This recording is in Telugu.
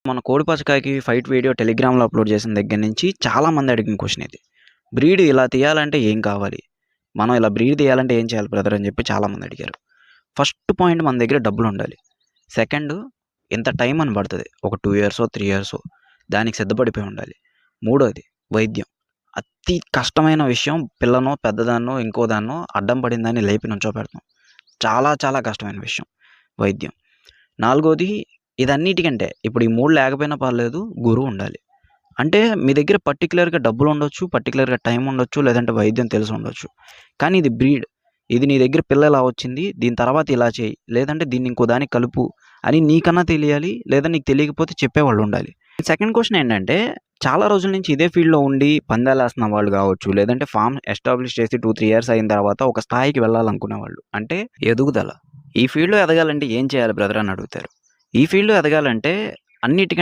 మన కోడిపచ్చకాయకి ఫైట్ వీడియో టెలిగ్రామ్‌లో అప్‌లోడ్ చేసిన దగ్గర నుంచి చాలామంది అడిగిన క్వెషన్ ఇది. బ్రీడ్ ఇలా తీయాలంటే ఏం కావాలి? మనం ఇలా బ్రీడ్ తీయాలంటే ఏం చేయాలి బ్రదర్ అని చెప్పి చాలామంది అడిగారు. ఫస్ట్ పాయింట్ మన దగ్గర డబ్బులుండాలి. సెకండు ఇంత టైం అని పడతది. ఒక 2 ఇయర్సో, 3 ఇయర్సో దానికి సిద్ధపడిపోయి ఉండాలి. మూడోది వైద్యం. అతి కష్టమైన విషయం పిల్లనో, పెద్దదాన్నో, ఇంకో దాన్నో అడ్డం పడిన దాన్ని లేపి నుంచోపెడతాం. చాలా చాలా కష్టమైన విషయం వైద్యం. నాలుగోది ఇదన్నిటికంటే ఇప్పుడు ఈ 3 లేకపోయినా పర్లేదు గురువు ఉండాలి. అంటే మీ దగ్గర పర్టిక్యులర్‌గా డబ్బులుండొచ్చు, పర్టిక్యులర్‌గా టైం ఉండొచ్చు, లేదంటే వైద్యం తెలిసుండొచ్చు. కానీ ఇది బ్రీడ్. ఇది నీ దగ్గర పిల్ల ఇలా వచ్చింది. దీని తర్వాత ఇలా చెయ్యి. లేదంటే దీన్ని ఇంకో దానికి కలుపు అని నీకన్నా తెలియాలి. లేదా నీకు తెలియకపోతే చెప్పేవాళ్ళుండాలి. సెకండ్ క్వెషన్ ఏంటంటే చాలా రోజుల నుంచి ఇదే ఫీల్డ్‌లో ఉండి పందాలేస్తున్న వాళ్ళు గావచ్చు, లేదంటే ఫార్మ్ ఎస్టాబ్లిష్ చేసి 2, 3 ఇయర్స్ అయిన తర్వాత ఒక స్థాయికి వెళ్ళాలనుకునేవాళ్ళు. అంటే ఎదుగుదల. ఈ ఫీల్డ్‌లో ఎదగాలంటే ఏం చేయాలి బ్రదర్ అని అడుగుతారు. ఈ ఫీల్డ్‌లో ఎదగాలంటే అన్నిటికంటే